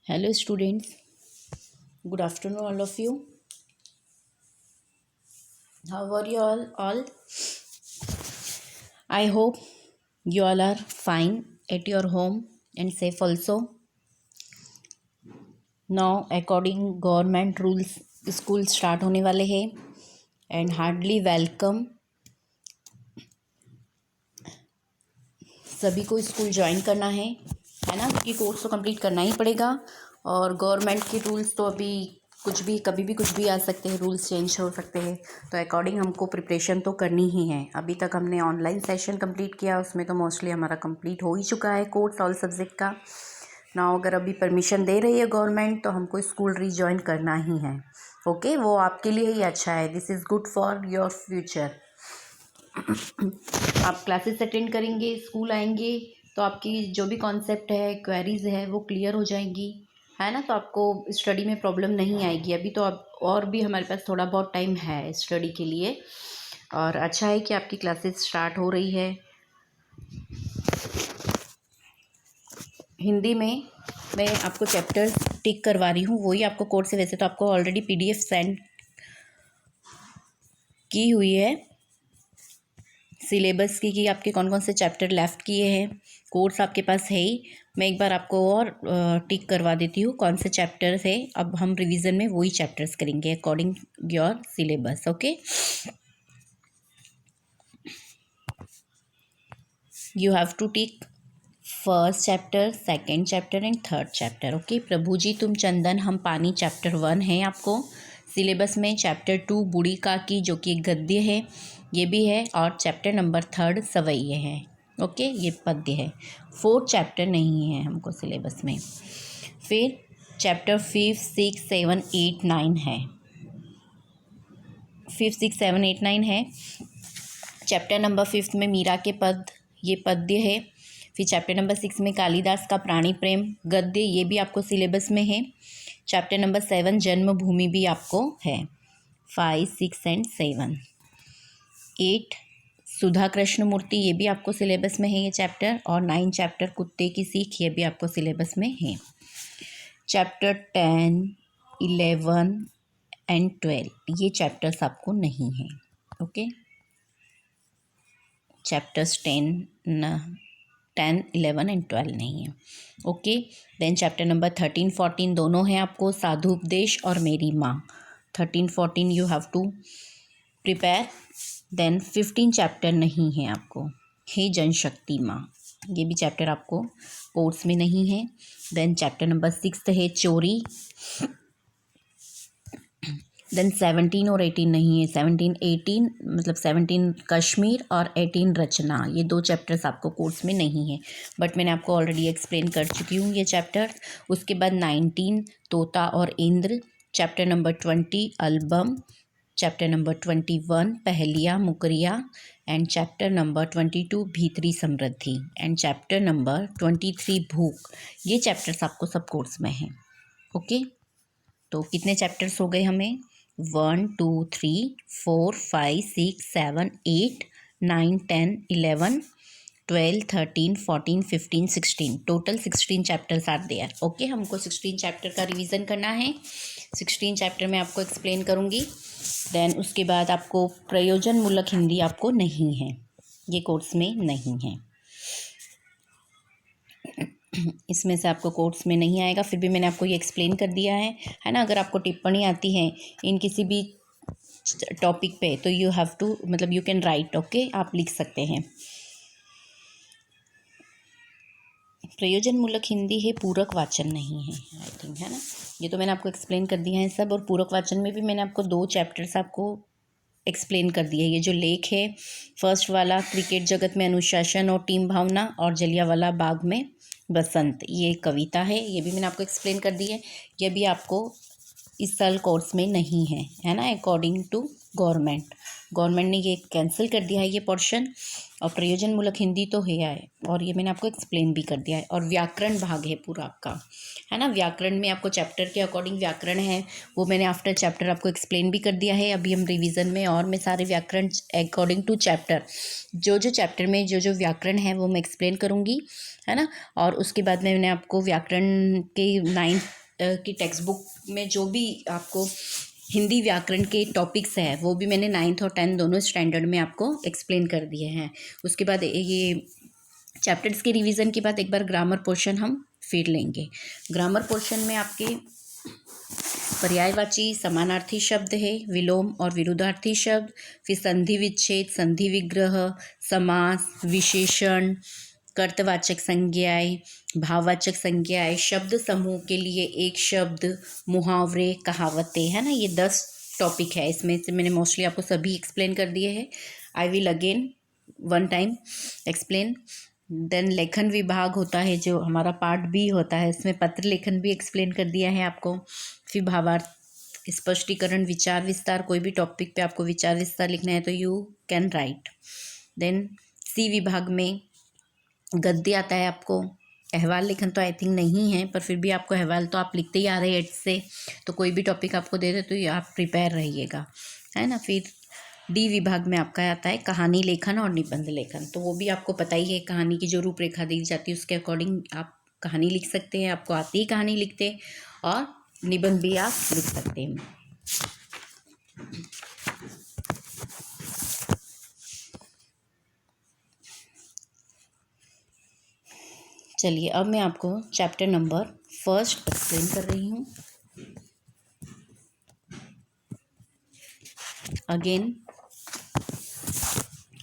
Hello students, good afternoon all of you. How are you all? I hope you all are fine at your home and safe also. Now according government rules school start होने वाले हैं and hardly welcome सभी को school join करना है ना, क्योंकि course तो कंप्लीट करना ही पड़ेगा और गवर्नमेंट के रूल्स तो अभी कुछ भी कभी भी कुछ भी आ सकते हैं, रूल्स चेंज हो सकते हैं। तो अकॉर्डिंग हमको प्रिपरेशन तो करनी ही है। अभी तक हमने ऑनलाइन सेशन कंप्लीट किया, उसमें तो मोस्टली हमारा कंप्लीट हो ही चुका है कोर्स ऑल सब्जेक्ट का। ना अगर अभी परमिशन दे रही है गवर्नमेंट तो हमको स्कूल रीजॉइन करना ही है। ओके, वो आपके लिए ही अच्छा है। This is good for your future. आप क्लासेस अटेंड करेंगे, स्कूल आएंगे तो आपकी जो भी कॉन्सेप्ट है, क्वेरीज है, वो क्लियर हो जाएंगी, है ना। तो आपको स्टडी में प्रॉब्लम नहीं आएगी। अभी तो अब और भी हमारे पास थोड़ा बहुत टाइम है स्टडी के लिए, और अच्छा है कि आपकी क्लासेस स्टार्ट हो रही है। हिंदी में मैं आपको चैप्टर्स टिक करवा रही हूँ, वही आपको कोर्स से, वैसे तो आपको ऑलरेडी PDF सेंड की हुई है सिलेबस की कि आपके कौन कौन से चैप्टर लेफ़्ट किए हैं। कोर्स आपके पास है ही। मैं एक बार आपको और टिक करवा देती हूँ कौन से चैप्टर्स है। अब हम रिवीजन में वही चैप्टर्स करेंगे according your syllabus. Okay, you have to tick first chapter, second chapter and third chapter. Okay, प्रभु जी तुम चंदन हम पानी चैप्टर 1 है आपको सिलेबस में। चैप्टर 2 बूढ़ी काकी जो कि एक गद्य है, ये भी है। और चैप्टर नंबर 3 सवैये है। ओके, ये पद्य है। 4th चैप्टर नहीं है हमको सिलेबस में। फिर चैप्टर 5, 6, 7, 8, 9 है। 5, 6, 7, 8, 9 है। चैप्टर नंबर 5 में मीरा के पद, ये पद्य है। फिर चैप्टर नंबर 6 में कालिदास का प्राणी प्रेम गद्य, ये भी आपको सिलेबस में है। चैप्टर नंबर 7 जन्मभूमि भी आपको है। 5, 6 एंड 7। 8 सुधा कृष्ण मूर्ति, ये भी आपको सिलेबस में है ये चैप्टर। और 9 चैप्टर कुत्ते की सीख, ये भी आपको सिलेबस में है। चैप्टर 10, 11 एंड 12 ये चैप्टर्स आपको नहीं है। ओके, चैप्टर्स 10, 11 एंड 12 नहीं है। ओके, देन चैप्टर नंबर 13, 14 दोनों हैं आपको, साधु उपदेश और मेरी माँ। 13, 14 you have to prepare. Then 15 chapter नहीं है आपको, हे जनशक्ति माँ, ये भी चैप्टर आपको कोर्स में नहीं है। देन चैप्टर नंबर 6 है चोरी। देन 17 और 18 नहीं है। 17, 18 मतलब 17 कश्मीर और 18 रचना, ये 2 चैप्टर्स आपको कोर्स में नहीं है, बट मैंने आपको ऑलरेडी एक्सप्लेन कर चुकी हूँ ये चैप्टर। उसके बाद 19 तोता और Indra. Chapter number 20 album. Chapter number 21 पहेलियाँ मुकरिया। एंड चैप्टर नंबर 22 भीतरी समृद्धि। एंड चैप्टर नंबर 23 भूख। ये चैप्टर्स आपको सब कोर्स में हैं। ओके, तो कितने चैप्टर्स हो गए हमें? 1, 2, 3, 4, 5, 6, 7, 8, 9, 10, 11, 12, 13, 14, 15, 16 total 16 chapters are there. Okay, हमको 16 चैप्टर का रिवीजन करना है। 16 चैप्टर में आपको एक्सप्लेन करूँगी। देन उसके बाद आपको प्रयोजन मूलक हिंदी आपको नहीं है, ये कोर्स में नहीं है। इसमें से आपको कोर्स में नहीं आएगा, फिर भी मैंने आपको ये एक्सप्लेन कर दिया है ना। अगर आपको टिप्पणी आती है इन किसी भी टॉपिक पे तो यू हैव टू मतलब यू कैन राइट। ओके, आप लिख सकते हैं। प्रयोजन मूलक हिंदी है, पूरक वाचन नहीं है आई थिंक, है ना। ये तो मैंने आपको एक्सप्लेन कर दिया है सब। और पूरक वाचन में भी मैंने आपको 2 चैप्टर्स आपको एक्सप्लेन कर दिया है। ये जो लेख है फर्स्ट वाला, क्रिकेट जगत में अनुशासन और टीम भावना, और जलियांवाला बाग में बसंत, ये कविता है, ये भी मैंने आपको एक्सप्लेन कर दी है। ये भी आपको इस साल कोर्स में नहीं है ना, अकॉर्डिंग टू गवर्नमेंट ने ये कैंसिल कर दिया है ये पोर्शन। और प्रयोजन मूलक हिंदी तो है और ये मैंने आपको एक्सप्लेन भी कर दिया है। और व्याकरण भाग है पूरा आपका, है ना। व्याकरण में आपको चैप्टर के अकॉर्डिंग व्याकरण है वो मैंने आफ्टर चैप्टर आपको एक्सप्लेन भी कर दिया है। अभी हम रिवीजन में और मैं सारे व्याकरण अकॉर्डिंग टू चैप्टर जो चैप्टर में जो व्याकरण है वो मैं एक्सप्लेन करूँगी, है ना। और उसके बाद मैंने आपको व्याकरण के 9th की टेक्स्ट बुक में जो भी आपको हिंदी व्याकरण के टॉपिक्स हैं वो भी मैंने 9th और 10th दोनों स्टैंडर्ड में आपको एक्सप्लेन कर दिए हैं। उसके बाद ये चैप्टर्स के रिवीजन के बाद एक बार ग्रामर पोर्शन हम फिर लेंगे। ग्रामर पोर्शन में आपके पर्यायवाची समानार्थी शब्द है, विलोम और विरुद्धार्थी शब्द, फिर संधि विच्छेद, संधि विग्रह, समास, विशेषण, कर्तवाचक संज्ञाएं, भाववाचक संज्ञाएं, शब्द समूह के लिए एक शब्द, मुहावरे, कहावतें, है ना। ये 10 टॉपिक है। इसमें से मैंने मोस्टली आपको सभी एक्सप्लेन कर दिए हैं। I will again one time explain. Then लेखन विभाग होता है जो हमारा पार्ट बी होता है, इसमें पत्र लेखन भी एक्सप्लेन कर दिया है आपको। फिर भावार्थ, स्पष्टीकरण, विचार विस्तार, कोई भी टॉपिक पे आपको विचार विस्तार लिखना है तो यू कैन राइट। देन सी विभाग में गद्य आता है आपको। अहवाल लेखन तो आई थिंक नहीं है, पर फिर भी आपको अहवाल तो आप लिखते ही आ रहे हैं 8 से, तो कोई भी टॉपिक आपको दे दे तो ये आप प्रिपेयर रहिएगा, है ना। फिर डी विभाग में आपका आता है कहानी लेखन और निबंध लेखन। तो वो भी आपको पता ही है, कहानी की जो रूपरेखा दी जाती है उसके अकॉर्डिंग आप कहानी लिख सकते हैं। आपको आती ही कहानी लिखते, और निबंध भी आप लिख सकते हैं। चलिए अब मैं आपको चैप्टर नंबर 1 एक्सप्लेन कर रही हूँ अगेन।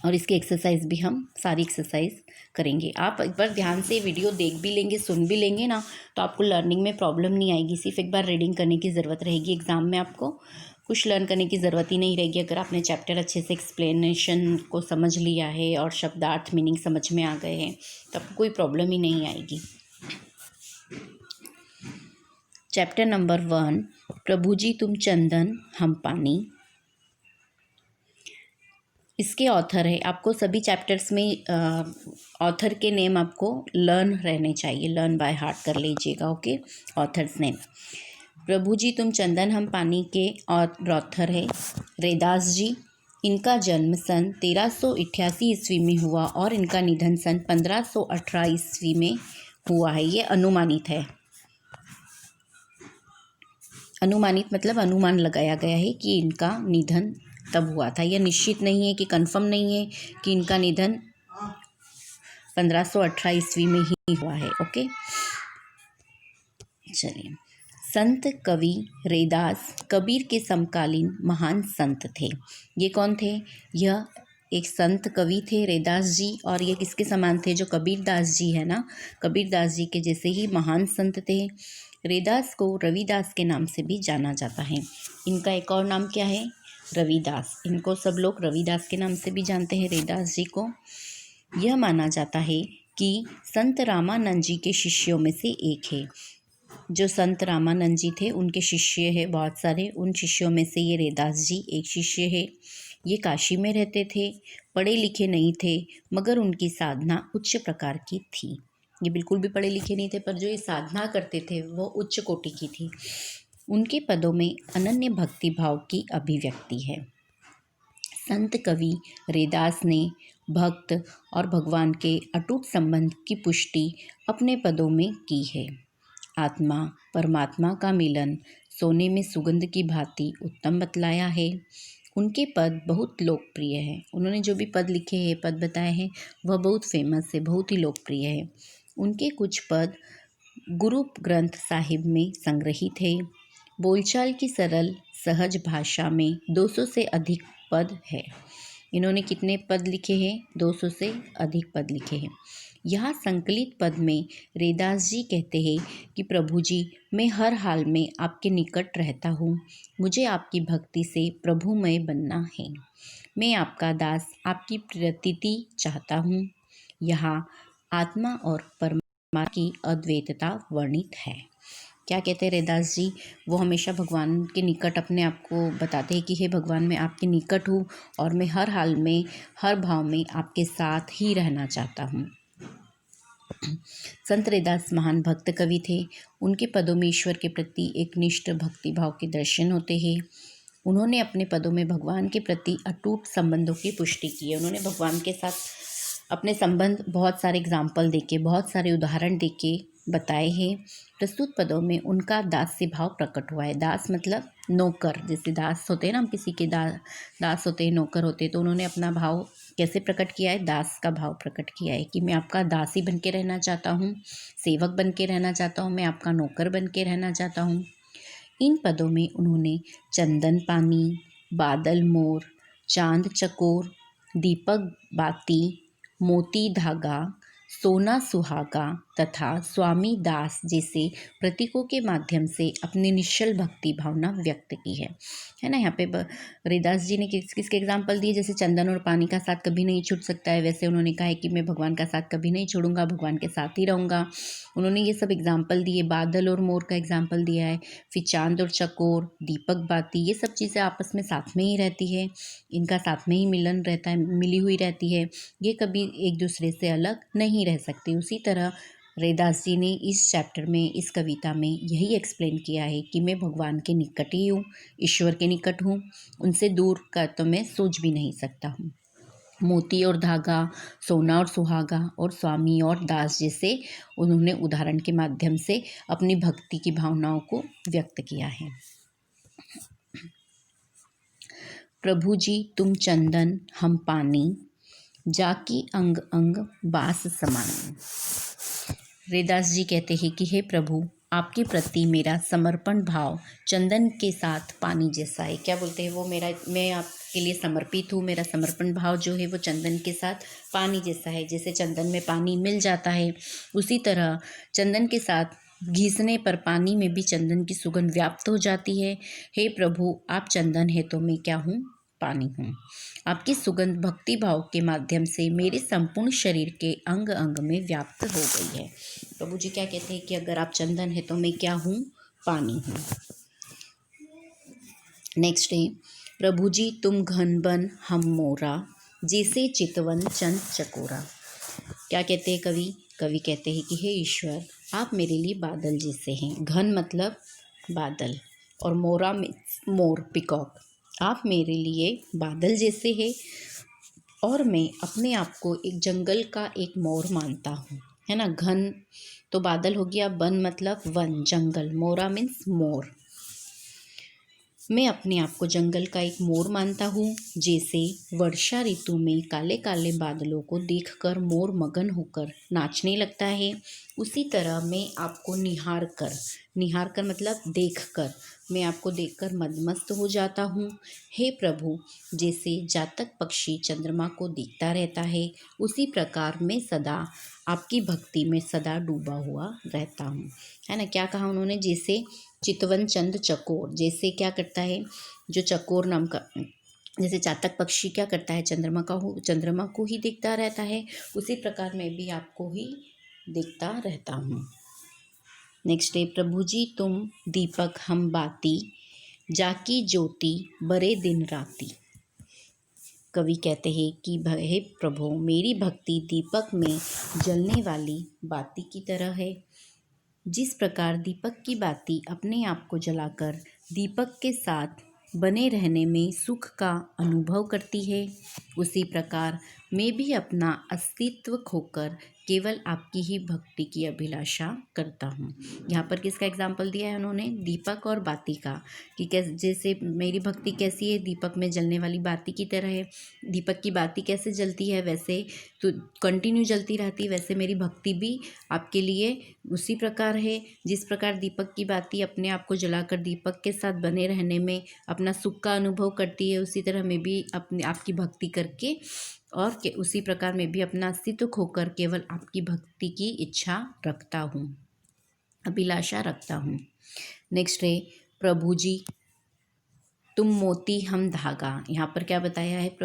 और इसकी एक्सरसाइज भी हम सारी एक्सरसाइज करेंगे। आप एक बार ध्यान से वीडियो देख भी लेंगे, सुन भी लेंगे ना, तो आपको लर्निंग में प्रॉब्लम नहीं आएगी। सिर्फ एक बार रीडिंग करने की ज़रूरत रहेगी। एग्ज़ाम में आपको कुछ लर्न करने की ज़रूरत ही नहीं रहेगी अगर आपने चैप्टर अच्छे से एक्सप्लेनेशन को समझ लिया है और शब्दार्थ मीनिंग समझ में आ गए हैं, तो आपको कोई प्रॉब्लम ही नहीं आएगी। चैप्टर नंबर 1, प्रभु जी तुम चंदन हम पानी। इसके ऑथर है, आपको सभी चैप्टर्स में ऑथर के नेम आपको लर्न रहने चाहिए, लर्न बाय हार्ट कर लीजिएगा। Okay, authors name. प्रभु जी तुम चंदन हम पानी के और ऑथर है रैदास जी। इनका जन्म सन 1388 ईस्वी में हुआ और इनका निधन सन 1518 ईस्वी में हुआ है। ये अनुमानित है, अनुमानित मतलब अनुमान लगाया गया है कि इनका निधन तब हुआ था। यह निश्चित नहीं है कि कंफर्म नहीं है कि इनका निधन 1518 ईस्वी में ही हुआ है। ओके, चलिए। संत कवि रैदास कबीर के समकालीन महान संत थे। ये कौन थे? यह एक संत कवि थे रैदास जी, और ये किसके समान थे? जो कबीरदास जी है ना, कबीरदास जी के जैसे ही महान संत थे। रैदास को रविदास के नाम से भी जाना जाता है। इनका एक और नाम क्या है? रविदास। इनको सब लोग रविदास के नाम से भी जानते हैं, रैदास जी को। यह माना जाता है कि संत रामानंद जी के शिष्यों में से एक है। जो संत रामानंद जी थे उनके शिष्य है बहुत सारे, उन शिष्यों में से ये रैदास जी एक शिष्य है। ये काशी में रहते थे, पढ़े लिखे नहीं थे, मगर उनकी साधना उच्च प्रकार की थी। ये बिल्कुल भी पढ़े लिखे नहीं थे, पर जो ये साधना करते थे वो उच्च कोटि की थी। उनके पदों में अनन्य भक्ति भाव की अभिव्यक्ति है। संत कवि रैदास ने भक्त और भगवान के अटूट संबंध की पुष्टि अपने पदों में की है। आत्मा परमात्मा का मिलन सोने में सुगंध की भांति उत्तम बतलाया है। उनके पद बहुत लोकप्रिय है। उन्होंने जो भी पद लिखे हैं, पद बताए हैं, वह बहुत फेमस है, बहुत ही लोकप्रिय है। उनके कुछ पद गुरु ग्रंथ साहिब में संग्रहित है। बोलचाल की सरल सहज भाषा में 200 से अधिक पद है। इन्होंने कितने पद लिखे हैं? 200 से अधिक पद लिखे हैं। यहाँ संकलित पद में रैदास जी कहते हैं कि प्रभु जी, मैं हर हाल में आपके निकट रहता हूँ। मुझे आपकी भक्ति से प्रभुमय बनना है। मैं आपका दास, आपकी प्रतीति चाहता हूँ। यहाँ आत्मा और परमात्मा की अद्वैतता वर्णित है। क्या कहते हैं रैदास जी, वो हमेशा भगवान के निकट अपने आप को बताते हैं कि हे भगवान, मैं आपके निकट हूँ और मैं हर हाल में, हर भाव में आपके साथ ही रहना चाहता हूँ। संत रैदास महान भक्त कवि थे। उनके पदों में ईश्वर के प्रति एक निष्ठ भक्ति भाव के दर्शन होते हैं। उन्होंने अपने पदों में भगवान के प्रति अटूट संबंधों की पुष्टि की है। उन्होंने भगवान के साथ अपने संबंध बहुत सारे एग्जाम्पल देके, बहुत सारे उदाहरण देके बताए हैं। प्रस्तुत पदों में उनका दास्य भाव प्रकट हुआ है। दास मतलब नौकर, जैसे दास होते हैं ना, हम किसी के दास होते हैं, नौकर होते हैं, तो उन्होंने अपना भाव कैसे प्रकट किया है? दास का भाव प्रकट किया है कि मैं आपका दासी बन के रहना चाहता हूँ, सेवक बन के रहना चाहता हूँ, मैं आपका नौकर बन के रहना चाहता हूँ। इन पदों में उन्होंने चंदन पानी, बादल मोर, चांद चकोर, दीपक बाती, मोती धागा, सोना सुहागा तथा स्वामी दास जैसे प्रतीकों के माध्यम से अपनी निश्चल भक्ति भावना व्यक्त की है ना। यहाँ पे रैदास जी ने किस किसके एग्जाम्पल दिए? जैसे चंदन और पानी का साथ कभी नहीं छूट सकता है, वैसे उन्होंने कहा है कि मैं भगवान का साथ कभी नहीं छोड़ूंगा, भगवान के साथ ही रहूँगा। उन्होंने ये सब एग्जाम्पल दिए। बादल और मोर का एग्जाम्पल दिया है, फिर चांद और चकोर, दीपक बाती, ये सब चीज़ें आपस में साथ में ही रहती है, इनका साथ में ही मिलन रहता है, मिली हुई रहती है, ये कभी एक दूसरे से अलग नहीं रह सकती। उसी तरह रैदास जी ने इस चैप्टर में, इस कविता में यही एक्सप्लेन किया है कि मैं भगवान के निकट ही हूँ, ईश्वर के निकट हूँ, उनसे दूर का तो मैं सोच भी नहीं सकता हूँ। मोती और धागा, सोना और सुहागा और स्वामी और दास जैसे उन्होंने उदाहरण के माध्यम से अपनी भक्ति की भावनाओं को व्यक्त किया है। प्रभु जी तुम चंदन हम पानी, जाकी अंग अंग बास समान। रैदास जी कहते हैं कि हे प्रभु, आपके प्रति मेरा समर्पण भाव चंदन के साथ पानी जैसा है। क्या बोलते हैं वो? मैं आपके लिए समर्पित हूँ, मेरा समर्पण भाव जो है वो चंदन के साथ पानी जैसा है। जैसे चंदन में पानी मिल जाता है, उसी तरह चंदन के साथ घिसने पर पानी में भी चंदन की सुगंध व्याप्त हो जाती है। हे प्रभु, आप चंदन है तो मैं क्या हूँ? पानी हूँ। आपकी सुगंध भक्ति भाव के माध्यम से मेरे संपूर्ण शरीर के अंग अंग में व्याप्त हो गई है। प्रभु जी क्या कहते हैं कि अगर आप चंदन है तो मैं क्या हूँ? पानी हूँ। नेक्स्ट है, प्रभु जी तुम घन बन हम मोरा, जैसे चितवन चंद चकोरा। क्या कहते हैं कवि? कवि कहते हैं कि हे ईश्वर, आप मेरे लिए बादल जैसे हैं। घन मतलब बादल और मोरा में मोर, पिकॉक। आप मेरे लिए बादल जैसे हैं और मैं अपने आप को एक जंगल का एक मोर मानता हूँ, है ना। घन तो बादल हो गया, वन मतलब वन, जंगल, मोरा मीन्स मोर। मैं अपने आप को जंगल का एक मोर मानता हूँ। जैसे वर्षा ऋतु में काले काले बादलों को देखकर मोर मगन होकर नाचने लगता है, उसी तरह मैं आपको निहार कर मतलब देखकर, मैं आपको देखकर मदमस्त हो जाता हूँ। हे प्रभु, जैसे जातक पक्षी चंद्रमा को देखता रहता है, उसी प्रकार मैं सदा आपकी भक्ति में सदा डूबा हुआ रहता हूँ, है ना। क्या कहा उन्होंने? जैसे चितवन चंद चकोर, जैसे क्या करता है जो चकोर नाम का, जैसे चातक पक्षी क्या करता है? चंद्रमा को ही देखता रहता है, उसी प्रकार मैं भी आपको ही देखता रहता हूँ। नेक्स्ट है, प्रभु जी तुम दीपक हम बाती, जाकी ज्योति बरे दिन राती। कवि कहते हैं कि हे प्रभु, मेरी भक्ति दीपक में जलने वाली बाती की तरह है। जिस प्रकार दीपक की बाती अपने आप को जलाकर दीपक के साथ बने रहने में सुख का अनुभव करती है, उसी प्रकार मैं भी अपना अस्तित्व खोकर केवल आपकी ही भक्ति की अभिलाषा करता हूँ। यहाँ पर किसका एग्जाम्पल दिया है उन्होंने? दीपक और बाती का, कि जैसे मेरी भक्ति कैसी है? दीपक में जलने वाली बाती की तरह है। दीपक की बाती कैसे जलती है? वैसे तो कंटिन्यू जलती रहती है, वैसे मेरी भक्ति भी आपके लिए उसी प्रकार है। जिस प्रकार दीपक की बाती अपने आप को जलाकर दीपक के साथ बने रहने में अपना सुख का अनुभव करती है, उसी तरह मैं भी अपने आपकी भक्ति करके और उसी प्रकार मैं भी अपना अस्तित्व खोकर केवल आपकी भक्ति की इच्छा रखता हूँ, अभिलाषा रखता हूँ। नेक्स्ट है, प्रभु जी तुम मोती हम धागा। यहाँ पर क्या बताया है?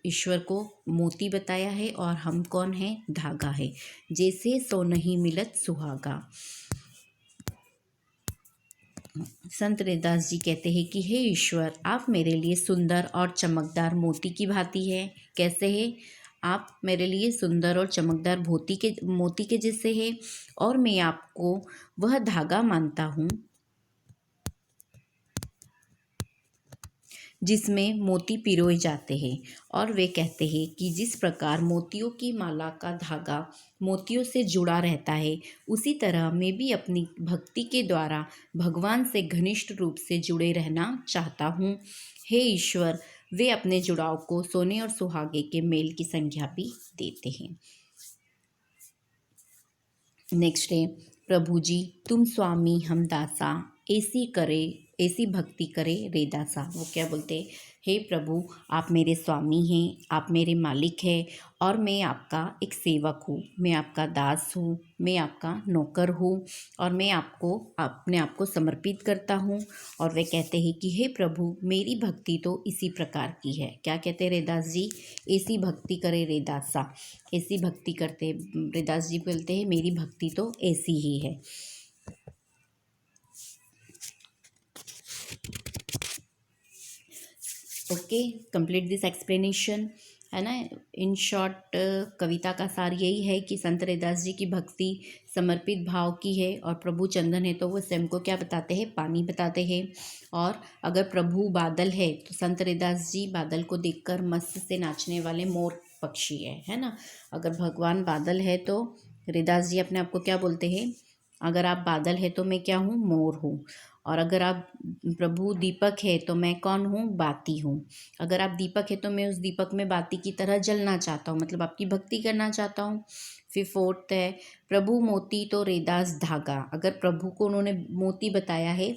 ईश्वर को मोती बताया है और हम कौन है? धागा है। जैसे सो नहीं मिलत सुहागा। संत रैदास जी कहते हैं कि हे ईश्वर, आप मेरे लिए सुंदर और चमकदार मोती की भांति है। कैसे है? आप मेरे लिए सुंदर और चमकदार मोती के जैसे है, और मैं आपको वह धागा मानता हूँ जिसमें मोती पिरोए जाते हैं। और वे कहते हैं कि जिस प्रकार मोतियों की माला का धागा मोतियों से जुड़ा रहता है, उसी तरह मैं भी अपनी भक्ति के द्वारा भगवान से घनिष्ठ रूप से जुड़े रहना चाहता हूँ। हे ईश्वर, वे अपने जुड़ाव को सोने और सुहागे के मेल की संज्ञा भी देते हैं। नेक्स्ट है, प्रभु जी तुम स्वामी हम दासा, ऐसी भक्ति करे रे दासा। वो क्या बोलते हैं? हे प्रभु, आप मेरे स्वामी हैं, आप मेरे मालिक हैं, और मैं आपका एक सेवक हूँ, मैं आपका दास हूँ, मैं आपका नौकर हूँ, और मैं आपको अपने आप को समर्पित करता हूँ। और वे कहते हैं कि हे प्रभु, मेरी भक्ति तो इसी प्रकार की है। क्या कहते हैं रैदास जी? ऐसी भक्ति करे रे दासा, ऐसी भक्ति करते रैदास जी बोलते हैं मेरी भक्ति तो ऐसी ही है। ओके, कंप्लीट दिस एक्सप्लेनेशन, है ना। इन शॉर्ट कविता का सार यही है कि संत रैदास जी की भक्ति समर्पित भाव की है, और प्रभु चंदन है तो वो स्वयं को क्या बताते हैं? पानी बताते हैं। और अगर प्रभु बादल है तो संत रैदास जी बादल को देखकर मस्त से नाचने वाले मोर पक्षी है ना। अगर भगवान बादल है तो रैदास जी अपने आप को क्या बोलते हैं? अगर आप बादल है तो मैं क्या हूँ? मोर हूँ। और अगर आप प्रभु दीपक है तो मैं कौन हूँ? बाती हूँ। अगर आप दीपक है तो मैं उस दीपक में बाती की तरह जलना चाहता हूँ, मतलब आपकी भक्ति करना चाहता हूँ। फिर फोर्थ है, प्रभु मोती तो रैदास धागा। अगर प्रभु को उन्होंने मोती बताया है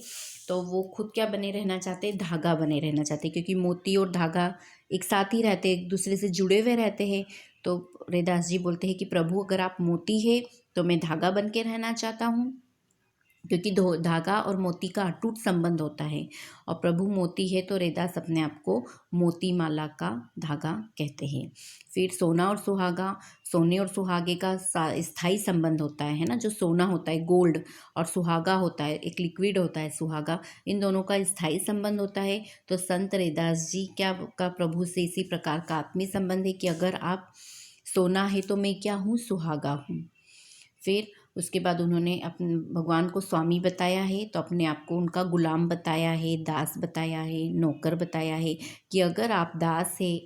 तो वो खुद क्या बने रहना चाहते हैं? धागा बने रहना चाहते हैं, क्योंकि मोती और धागा एक साथ ही रहते, एक दूसरे से जुड़े हुए रहते हैं। तो रैदास जी बोलते हैं कि प्रभु अगर आप मोती है तो मैं धागा बन के रहना चाहता हूँ, क्योंकि धागा और मोती का अटूट संबंध होता है। और प्रभु मोती है तो रैदास अपने आप को मोती माला का धागा कहते हैं। फिर सोना और सुहागा, सोने और सुहागे का स्थायी संबंध होता है ना। जो सोना होता है गोल्ड, और सुहागा होता है एक लिक्विड होता है सुहागा, इन दोनों का स्थायी संबंध होता है। तो संत रैदास जी क्या का प्रभु से इसी प्रकार का आत्मीय संबंध है कि अगर आप सोना है तो मैं क्या हूँ? सुहागा हूँ। फिर उसके बाद उन्होंने अपने भगवान को स्वामी बताया है, तो अपने आप को उनका गुलाम बताया है, दास बताया है, नौकर बताया है। कि अगर आप दास है,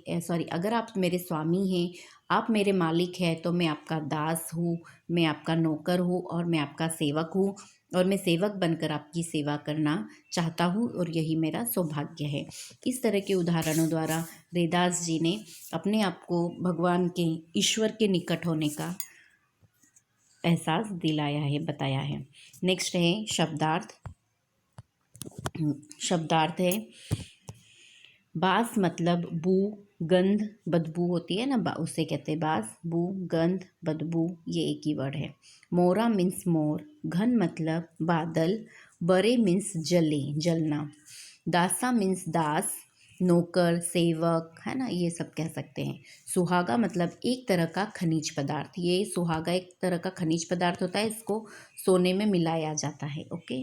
अगर आप मेरे स्वामी हैं, आप मेरे मालिक हैं, तो मैं आपका दास हूँ, मैं आपका नौकर हूँ, और मैं आपका सेवक हूँ। और मैं सेवक बनकर आपकी सेवा करना चाहता हूँ, और यही मेरा सौभाग्य है। इस तरह के उदाहरणों द्वारा रैदास जी ने अपने आप को भगवान के, ईश्वर के निकट होने का एहसास दिलाया है, बताया है। नेक्स्ट है शब्दार्थ। शब्दार्थ है, बास मतलब बू, गंध, बदबू होती है ना, उसे कहते हैं बास, बू, गंध, बदबू, ये एक ही वर्ड है। मोरा मीन्स मोर, घन मतलब बादल, बरे मीन्स जले, जलना, दासा मीन्स दास, नौकर, सेवक, है ना, ये सब कह सकते हैं। सुहागा मतलब एक तरह का खनिज पदार्थ, ये सुहागा एक तरह का खनिज पदार्थ होता है, इसको सोने में मिलाया जाता है। ओके,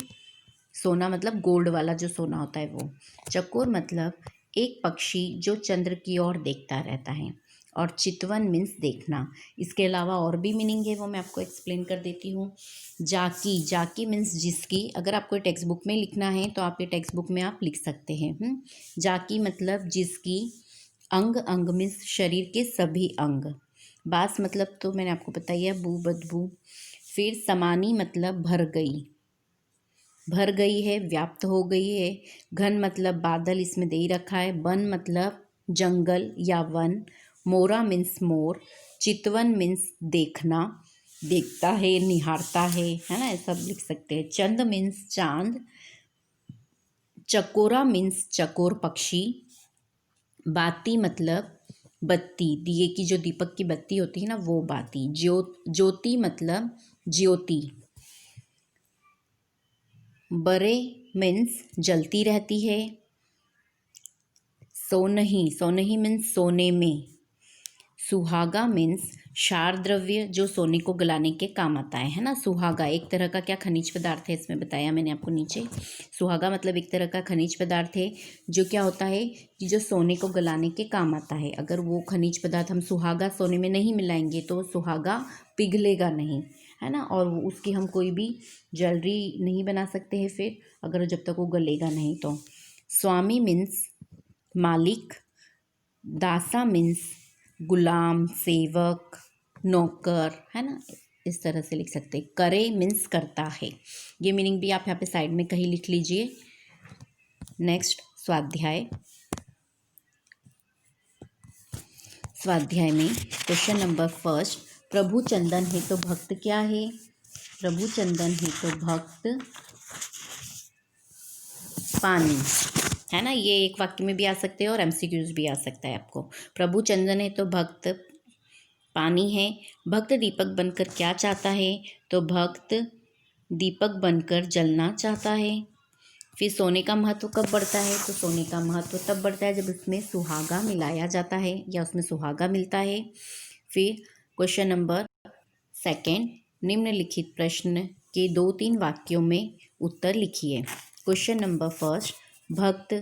सोना मतलब गोल्ड वाला जो सोना होता है वो। चकोर मतलब एक पक्षी जो चंद्र की ओर देखता रहता है। और चितवन मीन्स देखना। इसके अलावा और भी मीनिंग है, वो मैं आपको एक्सप्लेन कर देती हूँ। जाकी, जाकी मीन्स जिसकी। अगर आपको टेक्स्ट बुक में लिखना है तो आप ये टेक्स्ट बुक में आप लिख सकते हैं। जाकी मतलब जिसकी। अंग, अंग मीन्स शरीर के सभी अंग। बास मतलब तो मैंने आपको बताया है, बू, बदबू। फिर समानी मतलब भर गई, भर गई है, व्याप्त हो गई है। घन मतलब बादल, इसमें दे ही रखा है। वन मतलब जंगल या वन। मोरा मीन्स मोर। चितवन मीन्स देखना, देखता है, निहारता है ना, ऐसा लिख सकते हैं। चंद मीन्स चांद। चकोरा मीन्स चकोर पक्षी। बाती मतलब बत्ती, दिए की जो दीपक की बत्ती होती है ना, वो बाती। ज्योति मतलब ज्योति। बरे मीन्स जलती रहती है। सोनही, सोनही मीन्स सोने में। सुहागा मीन्स क्षार द्रव्य जो सोने को गलाने के काम आता है ना। सुहागा एक तरह का क्या खनिज पदार्थ है, इसमें बताया मैंने आपको नीचे। सुहागा मतलब एक तरह का खनिज पदार्थ है जो क्या होता है कि जो सोने को गलाने के काम आता है। अगर वो खनिज पदार्थ हम सुहागा सोने में नहीं मिलाएंगे तो सुहागा पिघलेगा नहीं, है ना, और उसकी हम कोई भी ज्वेलरी नहीं बना सकते हैं फिर, अगर जब तक वो गलेगा नहीं तो। स्वामी मीन्स मालिक, दासा मीन्स गुलाम, सेवक, नौकर, है ना, इस तरह से लिख सकते हैं। करे मीन्स करता है, ये मीनिंग भी आप यहाँ पे साइड में कहीं लिख लीजिए। नेक्स्ट स्वाध्याय। स्वाध्याय में क्वेश्चन नंबर फर्स्ट, प्रभु चंदन है तो भक्त क्या है? प्रभु चंदन है तो भक्त पानी, है ना। ये एक वाक्य में भी आ सकते हैं और एमसीक्यूज भी आ सकता है आपको। प्रभु चंदन है तो भक्त पानी है। भक्त दीपक बनकर क्या चाहता है? तो भक्त दीपक बनकर जलना चाहता है। फिर सोने का महत्व कब बढ़ता है? तो सोने का महत्व तब बढ़ता है जब उसमें सुहागा मिलाया जाता है या उसमें सुहागा मिलता है। फिर क्वेश्चन नंबर सेकेंड, निम्नलिखित प्रश्न के 2-3 वाक्यों में उत्तर लिखिए। क्वेश्चन नंबर फर्स्ट, भक्त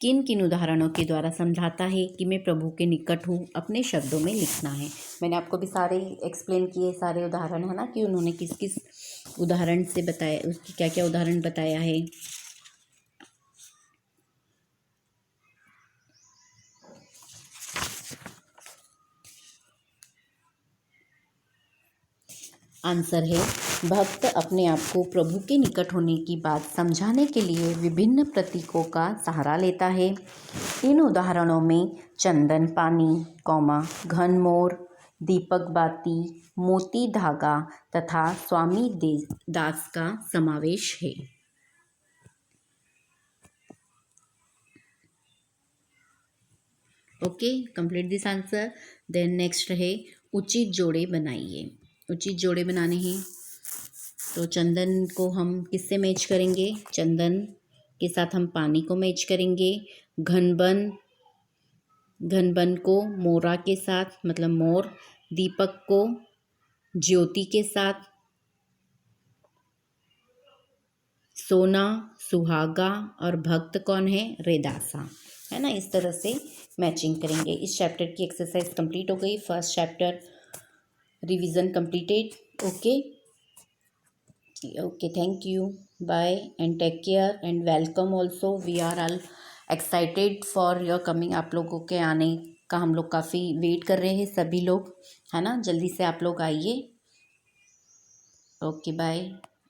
किन किन उदाहरणों के द्वारा समझाता है कि मैं प्रभु के निकट हूँ? अपने शब्दों में लिखना है। मैंने आपको भी सारे एक्सप्लेन किए, सारे उदाहरण, है ना, कि उन्होंने किस किस उदाहरण से बताया, उसकी क्या क्या उदाहरण बताया है। आंसर है, भक्त अपने आप को प्रभु के निकट होने की बात समझाने के लिए विभिन्न प्रतीकों का सहारा लेता है। इन उदाहरणों में चंदन पानी, घन मोर, दीपक बाती, मोती धागा तथा स्वामी दास का समावेश है। Okay, complete this answer. Then next है, उचित जोड़े बनाइए। उचित जोड़े बनाने हैं तो चंदन को हम किससे मैच करेंगे? चंदन के साथ हम पानी को मैच करेंगे। घनबन को मोरा के साथ, मतलब मोर। दीपक को ज्योति के साथ। सोना, सुहागा, और भक्त कौन है? रेदासा, है ना। इस तरह से मैचिंग करेंगे। इस चैप्टर की एक्सरसाइज कंप्लीट हो गई। First chapter revision completed. Okay, thank you, bye and take care and welcome also. We are all excited for your coming. आप लोगों के आने का हम लोग काफ़ी वेट कर रहे हैं, सभी लोग, है ना। जल्दी से आप लोग आइए। Okay, bye.